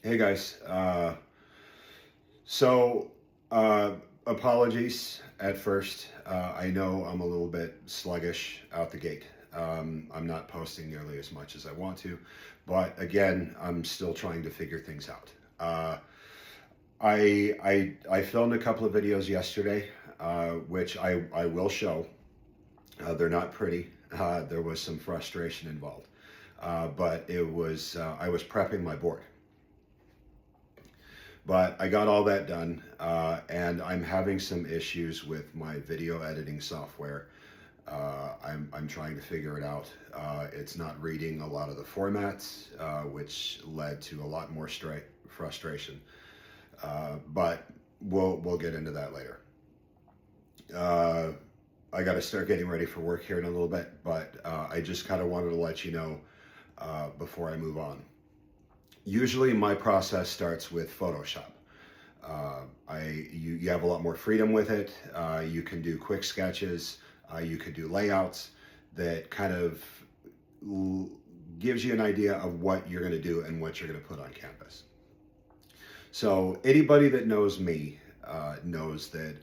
Hey guys. So, uh, Apologies at first. I know I'm a little bit sluggish out the gate. I'm not posting nearly as much as I want to, but again, I'm still trying to figure things out. I filmed a couple of videos yesterday, which I will show. They're not pretty. There was some frustration involved, but I was prepping my board. But I got all that done, and I'm having some issues with my video editing software. I'm trying to figure it out. It's not reading a lot of the formats, which led to a lot more frustration. But we'll get into that later. Uh, I got to start getting ready for work here in a little bit, but I just kind of wanted to let you know before I move on. Usually, my process starts with Photoshop. You have a lot more freedom with it. You can do quick sketches. You can do layouts that kind of l- gives you an idea of what you're going to do and what you're going to put on canvas. So anybody that knows me knows that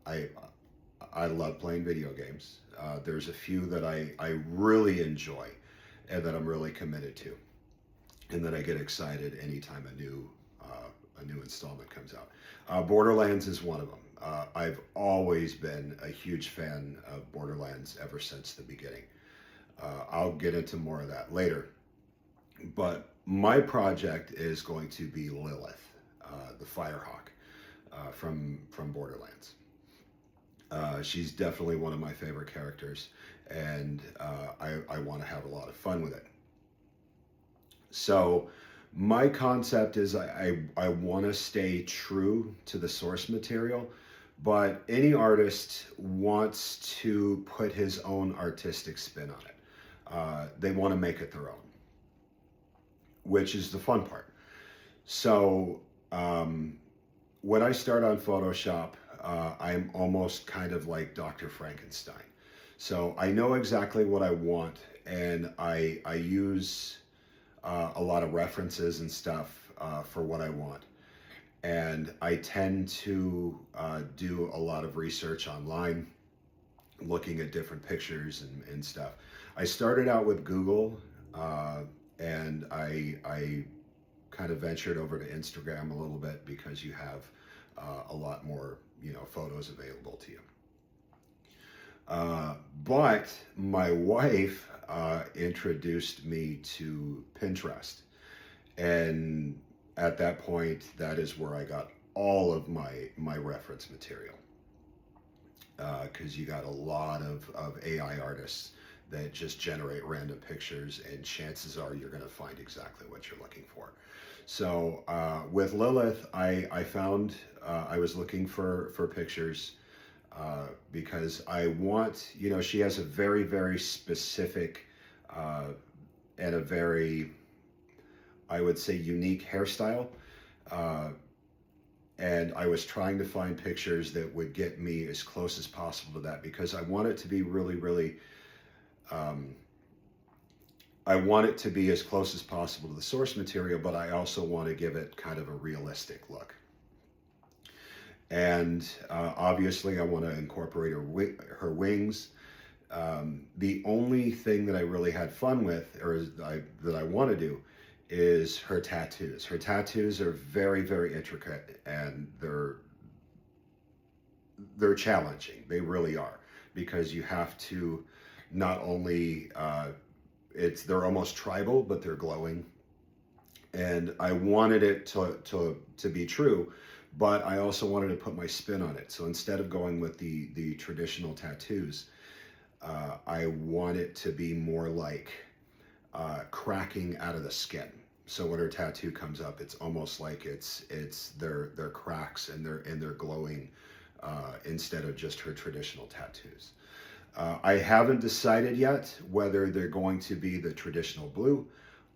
I love playing video games. There's a few that I really enjoy and that I'm really committed to, and that I get excited anytime a new installment comes out. Borderlands is one of them. I've always been a huge fan of Borderlands ever since the beginning. I'll get into more of that later. But my project is going to be Lilith, the Firehawk from Borderlands. She's definitely one of my favorite characters, and I want to have a lot of fun with it. So my concept is I want to stay true to the source material, but any artist wants to put his own artistic spin on it. They want to make it their own, which is the fun part. So when I start on Photoshop, I'm almost kind of like Dr. Frankenstein. So I know exactly what I want, and I use a lot of references and stuff for what I want. And I tend to do a lot of research online, looking at different pictures and stuff. I started out with Google, and I kind of ventured over to Instagram a little bit because you have a lot more, photos available to you. But my wife introduced me to Pinterest. And at that point, that is where I got all of my reference material. Because you got a lot of AI artists that just generate random pictures, and chances are you're going to find exactly what you're looking for. So with Lilith, I found I was looking for pictures because I want, she has a very, very specific and a very, I would say, unique hairstyle. Uh, and I was trying to find pictures that would get me as close as possible to that because I want it to be really, really, um, I want it to be as close as possible to the source material, but I also want to give it kind of a realistic look. And obviously, I want to incorporate her wings. The only thing that I really had fun with, that I want to do, is her tattoos. Her tattoos are very, very intricate, and they're challenging. They really are, because you have to not only they're almost tribal, but they're glowing. And I wanted it to be true, but I also wanted to put my spin on it. So instead of going with the traditional tattoos, I want it to be more like cracking out of the skin. So when her tattoo comes up, it's almost like it's their cracks and they're glowing instead of just her traditional tattoos. I haven't decided yet whether they're going to be the traditional blue,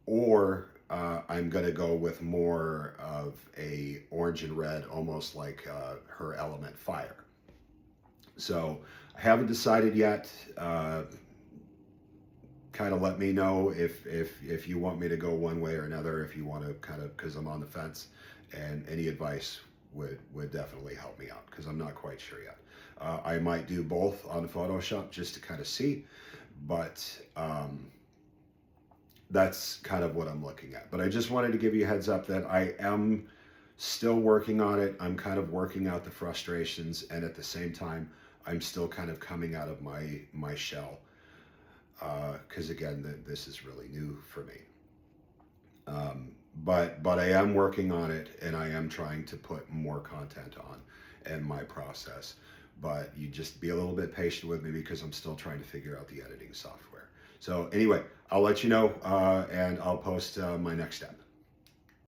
or I'm going to go with more of a orange and red, almost like her element fire. So I haven't decided yet. kind of let me know if you want me to go one way or another, if you want to kind of, because I'm on the fence, and any advice would definitely help me out because I'm not quite sure yet. I might do both on Photoshop just to kind of see, but that's kind of what I'm looking at. But I just wanted to give you a heads up that I am still working on it. I'm kind of working out the frustrations, and at the same time, I'm still kind of coming out of my shell. Because again, this is really new for me. But I am working on it, and I am trying to put more content on and my process. But you just be a little bit patient with me because I'm still trying to figure out the editing software. So anyway, I'll let you know, and I'll post my next step.